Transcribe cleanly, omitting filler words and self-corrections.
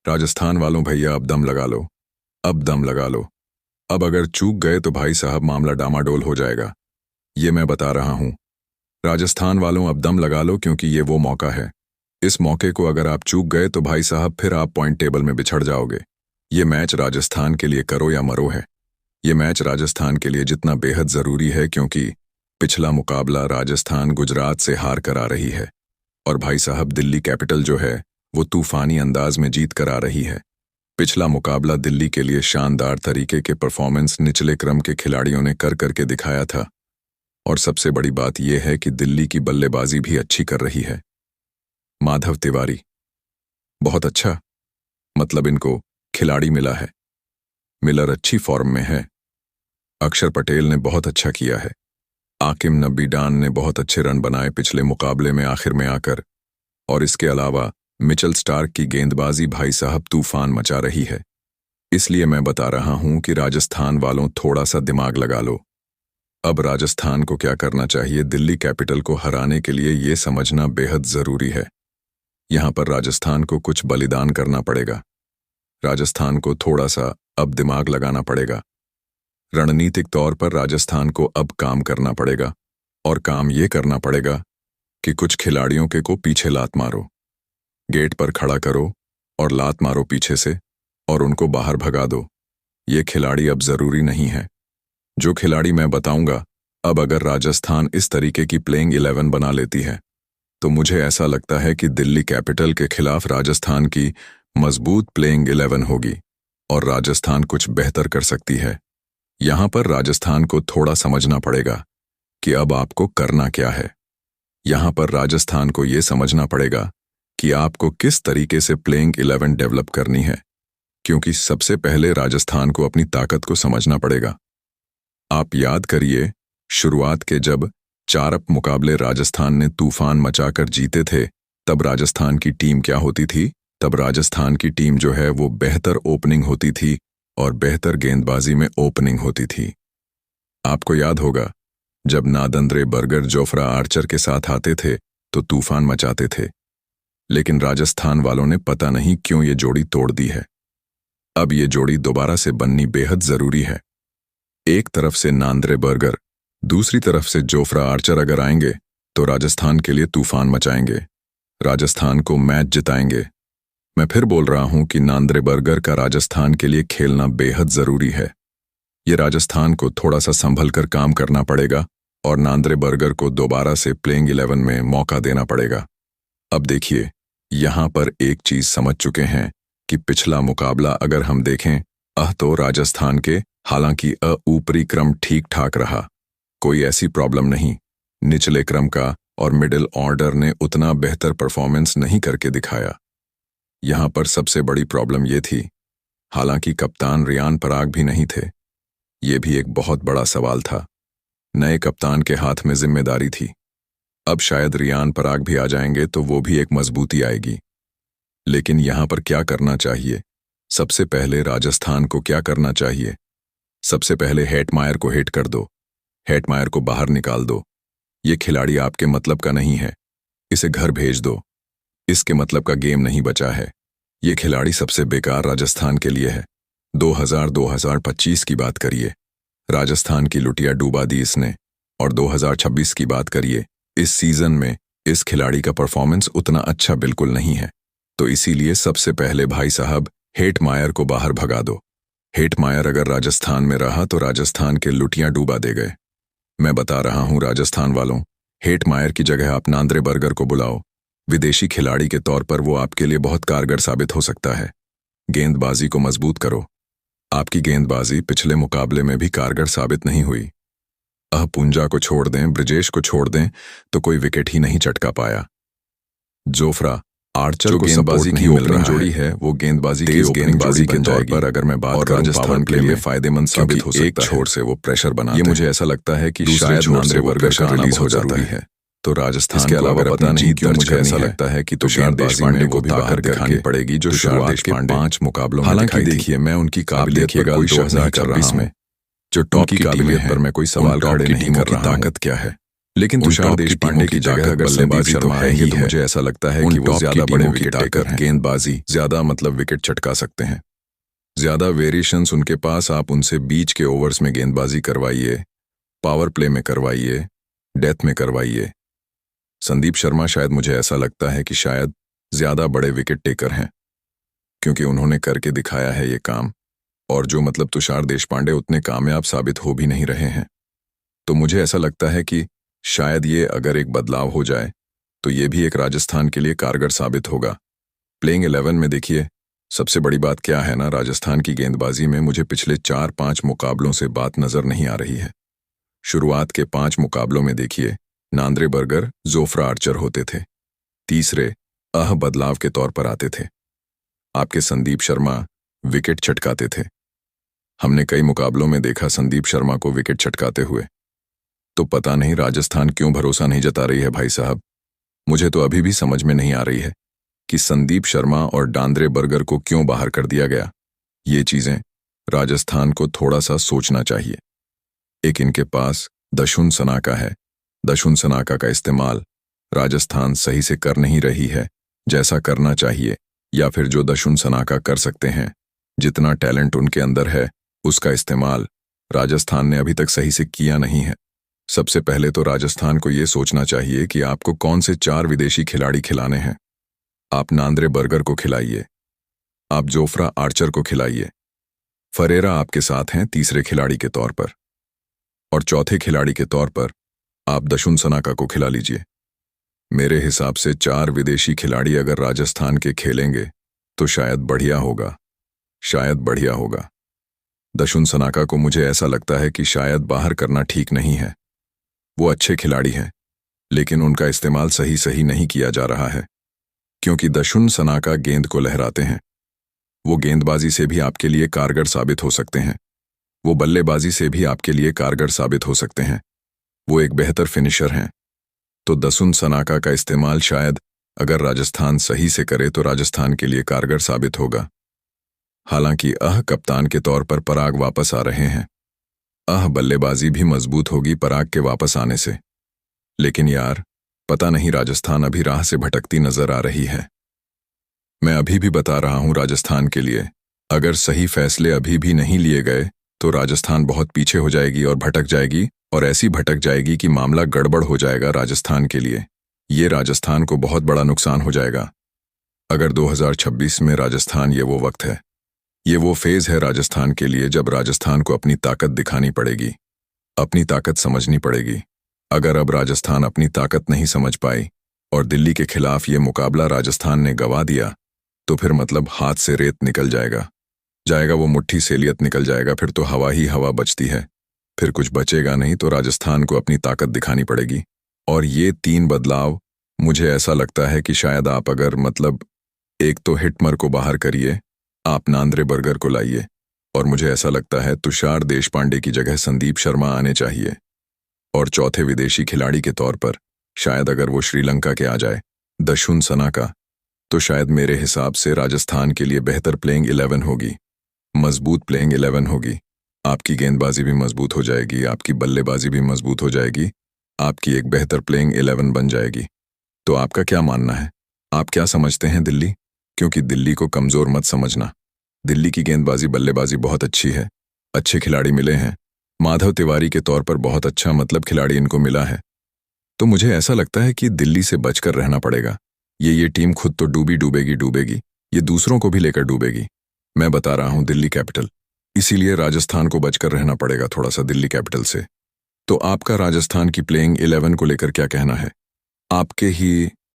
राजस्थान वालों भैया अब दम लगा लो। अब दम लगा लो। अब अगर चूक गए तो भाई साहब मामला डामाडोल हो जाएगा। ये मैं बता रहा हूँ। राजस्थान वालों अब दम लगा लो, क्योंकि ये वो मौका है। इस मौके को अगर आप चूक गए तो भाई साहब फिर आप पॉइंट टेबल में बिछड़ जाओगे। ये मैच राजस्थान के लिए करो या मरो है। ये मैच राजस्थान के लिए जितना बेहद ज़रूरी है, क्योंकि पिछला मुकाबला राजस्थान गुजरात से हार कर आ रही है और भाई साहब दिल्ली कैपिटल जो है वो तूफानी अंदाज में जीत कर आ रही है। पिछला मुकाबला दिल्ली के लिए शानदार तरीके के परफॉर्मेंस निचले क्रम के खिलाड़ियों ने कर करके दिखाया था, और सबसे बड़ी बात यह है कि दिल्ली की बल्लेबाजी भी अच्छी कर रही है। माधव तिवारी बहुत अच्छा, मतलब इनको खिलाड़ी मिला है। मिलर अच्छी फॉर्म में है। अक्षर पटेल ने बहुत अच्छा किया है। आकिम नबीडान ने बहुत अच्छे रन बनाए पिछले मुकाबले में आखिर में आकर, और इसके अलावा मिचेल स्टार्क की गेंदबाजी भाई साहब तूफान मचा रही है। इसलिए मैं बता रहा हूं कि राजस्थान वालों थोड़ा सा दिमाग लगा लो। अब राजस्थान को क्या करना चाहिए? दिल्ली कैपिटल को हराने के लिए ये समझना बेहद जरूरी है। यहां पर राजस्थान को कुछ बलिदान करना पड़ेगा। राजस्थान को थोड़ा सा अब दिमाग लगाना पड़ेगा। रणनीतिक तौर पर राजस्थान को अब काम करना पड़ेगा, और काम ये करना पड़ेगा कि कुछ खिलाड़ियों के को पीछे लात मारो, गेट पर खड़ा करो और लात मारो पीछे से और उनको बाहर भगा दो। ये खिलाड़ी अब जरूरी नहीं है। जो खिलाड़ी मैं बताऊंगा, अब अगर राजस्थान इस तरीके की प्लेइंग 11 बना लेती है तो मुझे ऐसा लगता है कि दिल्ली कैपिटल के खिलाफ राजस्थान की मजबूत प्लेइंग 11 होगी और राजस्थान कुछ बेहतर कर सकती है। यहां पर राजस्थान को थोड़ा समझना पड़ेगा कि अब आपको करना क्या है। यहां पर राजस्थान को यह समझना पड़ेगा कि आपको किस तरीके से प्लेइंग 11 डेवलप करनी है, क्योंकि सबसे पहले राजस्थान को अपनी ताकत को समझना पड़ेगा। आप याद करिए, शुरुआत के जब 4 मुकाबले राजस्थान ने तूफान मचाकर जीते थे, तब राजस्थान की टीम क्या होती थी? तब राजस्थान की टीम जो है वो बेहतर ओपनिंग होती थी और बेहतर गेंदबाजी में ओपनिंग होती थी। आपको याद होगा, जब नादंद्रे बर्गर जोफ्रा आर्चर के साथ आते थे तो तूफान मचाते थे, लेकिन राजस्थान वालों ने पता नहीं क्यों ये जोड़ी तोड़ दी है। अब ये जोड़ी दोबारा से बननी बेहद जरूरी है। एक तरफ से नांद्रे बर्गर, दूसरी तरफ से जोफ्रा आर्चर अगर आएंगे तो राजस्थान के लिए तूफान मचाएंगे, राजस्थान को मैच जिताएंगे। मैं फिर बोल रहा हूं कि नांद्रे बर्गर का राजस्थान के लिए खेलना बेहद जरूरी है। ये राजस्थान को थोड़ा सा संभल कर काम करना पड़ेगा और नांद्रे बर्गर को दोबारा से प्लेइंग 11 में मौका देना पड़ेगा। अब देखिए, यहां पर एक चीज समझ चुके हैं कि पिछला मुकाबला अगर हम देखें तो राजस्थान के हालांकि ऊपरी क्रम ठीक ठाक रहा, कोई ऐसी प्रॉब्लम नहीं। निचले क्रम का और मिडिल ऑर्डर ने उतना बेहतर परफॉर्मेंस नहीं करके दिखाया। यहां पर सबसे बड़ी प्रॉब्लम ये थी, हालांकि कप्तान रियान पराग भी नहीं थे। ये भी एक बहुत बड़ा सवाल था। नए कप्तान के हाथ में जिम्मेदारी थी। अब शायद रियान पराग भी आ जाएंगे तो वो भी एक मजबूती आएगी। लेकिन यहां पर क्या करना चाहिए? सबसे पहले राजस्थान को क्या करना चाहिए? सबसे पहले हेटमायर को हिट कर दो, हेटमायर को बाहर निकाल दो। ये खिलाड़ी आपके मतलब का नहीं है, इसे घर भेज दो। इसके मतलब का गेम नहीं बचा है। ये खिलाड़ी सबसे बेकार राजस्थान के लिए है। 2025 की बात करिए, राजस्थान की लुटिया डूबा दी इसने, और 2026 की बात करिए, इस सीजन में इस खिलाड़ी का परफॉर्मेंस उतना अच्छा बिल्कुल नहीं है। तो इसीलिए सबसे पहले भाई साहब हेटमायर को बाहर भगा दो। हेटमायर अगर राजस्थान में रहा तो राजस्थान के लुटियां डूबा दे गए। मैं बता रहा हूं राजस्थान वालों, हेटमायर की जगह आप नांद्रे बर्गर को बुलाओ। विदेशी खिलाड़ी के तौर पर वो आपके लिए बहुत कारगर साबित हो सकता है। गेंदबाजी को मजबूत करो। आपकी गेंदबाजी पिछले मुकाबले में भी कारगर साबित नहीं हुई। पूंजा को छोड़ दें, ब्रिजेश को छोड़ दें तो कोई विकेट ही नहीं चटका पाया। जोफ्रा आर्चर को गेंदबाजी की ओपनिंग जोड़ी है, वो गेंदबाजी की गेंदबाजी के तौर पर अगर मैं बात करूं राजस्थान के लिए फायदेमंद साबित हो सकता है। एक छोर से वो प्रेशर बनाते हैं। ये मुझे ऐसा लगता है कि शायद नांद्रे बर्गर का रिलीज हो जाता है तो राजस्थान के अलावा पता नहीं क्यों मुझे ऐसा लगता है कि तुषार देशपांडे को भी बाहर दिखानी पड़ेगी, जो शुरुआत के 5 मुकाबलों में हालांकि देखिए, मैं उनकी काबिलियत पर कोई शक नहीं कर रहा हूं। जो टॉप की काबिलियत पर मैं कोई सवाल खड़े नहीं कर रहा हूं। ताकत क्या है? लेकिन तुषार देशपांडे की जगह अगर बल्लेबाजी तो है ही तो मुझे ऐसा लगता है कि वो ज्यादा बड़े विकेट टेकर हैं। गेंदबाजी ज्यादा मतलब विकेट चटका सकते हैं, ज्यादा वेरिएशंस उनके पास। आप उनसे बीच के ओवर्स में गेंदबाजी करवाइए, पावर प्ले में करवाइए, डेथ में करवाइए। संदीप शर्मा शायद मुझे ऐसा लगता है कि शायद ज्यादा बड़े विकेट टेकर हैं, क्योंकि उन्होंने करके दिखाया है ये काम। और जो मतलब तुषार देशपांडे उतने कामयाब साबित हो भी नहीं रहे हैं। तो मुझे ऐसा लगता है कि शायद ये अगर एक बदलाव हो जाए तो ये भी एक राजस्थान के लिए कारगर साबित होगा। प्लेइंग 11 में देखिए, सबसे बड़ी बात क्या है ना, राजस्थान की गेंदबाजी में मुझे पिछले 4-5 मुकाबलों से बात नजर नहीं आ रही है। शुरुआत के 5 मुकाबलों में देखिए, नांद्रे बर्गर, जोफ्रा आर्चर होते थे। तीसरे बदलाव के तौर पर आते थे। आपके संदीप शर्मा विकेट छटकाते थे। हमने कई मुकाबलों में देखा संदीप शर्मा को विकेट छटकाते हुए। तो पता नहीं राजस्थान क्यों भरोसा नहीं जता रही है भाई साहब। मुझे तो अभी भी समझ में नहीं आ रही है कि संदीप शर्मा और नांद्रे बर्गर को क्यों बाहर कर दिया गया। ये चीजें राजस्थान को थोड़ा सा सोचना चाहिए। एक इनके पास दशुन सनाका है। दशुन सनाका का इस्तेमाल राजस्थान सही से कर नहीं रही है जैसा करना चाहिए, या फिर जो दशुन सनाका कर सकते हैं, जितना टैलेंट उनके अंदर है, उसका इस्तेमाल राजस्थान ने अभी तक सही से किया नहीं है। सबसे पहले तो राजस्थान को यह सोचना चाहिए कि आपको कौन से 4 विदेशी खिलाड़ी खिलाने हैं। आप नांद्रे बर्गर को खिलाइए, आप जोफ्रा आर्चर को खिलाइए, फरेरा आपके साथ हैं तीसरे खिलाड़ी के तौर पर, और चौथे खिलाड़ी के तौर पर आप दशुन सनाका को खिला लीजिए। मेरे हिसाब से 4 विदेशी खिलाड़ी अगर राजस्थान के खेलेंगे तो शायद बढ़िया होगा, शायद बढ़िया होगा। दशुन सनाका को मुझे ऐसा लगता है कि शायद बाहर करना ठीक नहीं है। वो अच्छे खिलाड़ी हैं, लेकिन उनका इस्तेमाल सही नहीं किया जा रहा है, क्योंकि दशुन सनाका गेंद को लहराते हैं। वो गेंदबाजी से भी आपके लिए कारगर साबित हो सकते हैं, वो बल्लेबाजी से भी आपके लिए कारगर साबित हो सकते हैं। वो एक बेहतर फिनिशर हैं। तो दशुन सनाका का इस्तेमाल शायद अगर राजस्थान सही से करे तो राजस्थान के लिए कारगर साबित होगा। हालांकि कप्तान के तौर पर पराग वापस आ रहे हैं। बल्लेबाजी भी मजबूत होगी पराग के वापस आने से। लेकिन यार, पता नहीं राजस्थान अभी राह से भटकती नजर आ रही है। मैं अभी भी बता रहा हूं राजस्थान के लिए, अगर सही फैसले अभी भी नहीं लिए गए तो राजस्थान बहुत पीछे हो जाएगी और भटक जाएगी, और ऐसी भटक जाएगी कि मामला गड़बड़ हो जाएगा राजस्थान के लिए। ये राजस्थान को बहुत बड़ा नुकसान हो जाएगा। अगर 2026 में राजस्थान, ये वो वक्त है, ये वो फेज है राजस्थान के लिए जब राजस्थान को अपनी ताकत दिखानी पड़ेगी, अपनी ताकत समझनी पड़ेगी। अगर अब राजस्थान अपनी ताकत नहीं समझ पाई और दिल्ली के खिलाफ ये मुकाबला राजस्थान ने गंवा दिया, तो फिर मतलब हाथ से रेत निकल जाएगा वो मुट्ठी से लियत निकल जाएगा। फिर तो हवा ही हवा बचती है, फिर कुछ बचेगा नहीं। तो राजस्थान को अपनी ताकत दिखानी पड़ेगी। और ये 3 बदलाव मुझे ऐसा लगता है कि शायद आप अगर मतलब एक तो हिटमर को बाहर करिए, आप नांद्रे बर्गर को लाइए, और मुझे ऐसा लगता है तुषार देशपांडे की जगह संदीप शर्मा आने चाहिए। और चौथे विदेशी खिलाड़ी के तौर पर शायद अगर वो श्रीलंका के आ जाए, दशुन सनाका, तो शायद मेरे हिसाब से राजस्थान के लिए बेहतर प्लेइंग 11 होगी, मजबूत प्लेइंग 11 होगी। आपकी गेंदबाजी भी मजबूत हो जाएगी, आपकी बल्लेबाजी भी मजबूत हो जाएगी, आपकी एक बेहतर प्लेइंग 11 बन जाएगी। तो आपका क्या मानना है? आप क्या समझते हैं दिल्ली? क्योंकि दिल्ली को कमजोर मत समझना। दिल्ली की गेंदबाजी बल्लेबाजी बहुत अच्छी है, अच्छे खिलाड़ी मिले हैं। माधव तिवारी के तौर पर बहुत अच्छा मतलब खिलाड़ी इनको मिला है। तो मुझे ऐसा लगता है कि दिल्ली से बचकर रहना पड़ेगा। ये टीम खुद तो डूबेगी, ये दूसरों को भी लेकर डूबेगी। मैं बता रहा हूं दिल्ली कैपिटल, इसीलिए राजस्थान को बचकर रहना पड़ेगा थोड़ा सा दिल्ली कैपिटल से। तो आपका राजस्थान की प्लेइंग 11 को लेकर क्या कहना है? आपके ही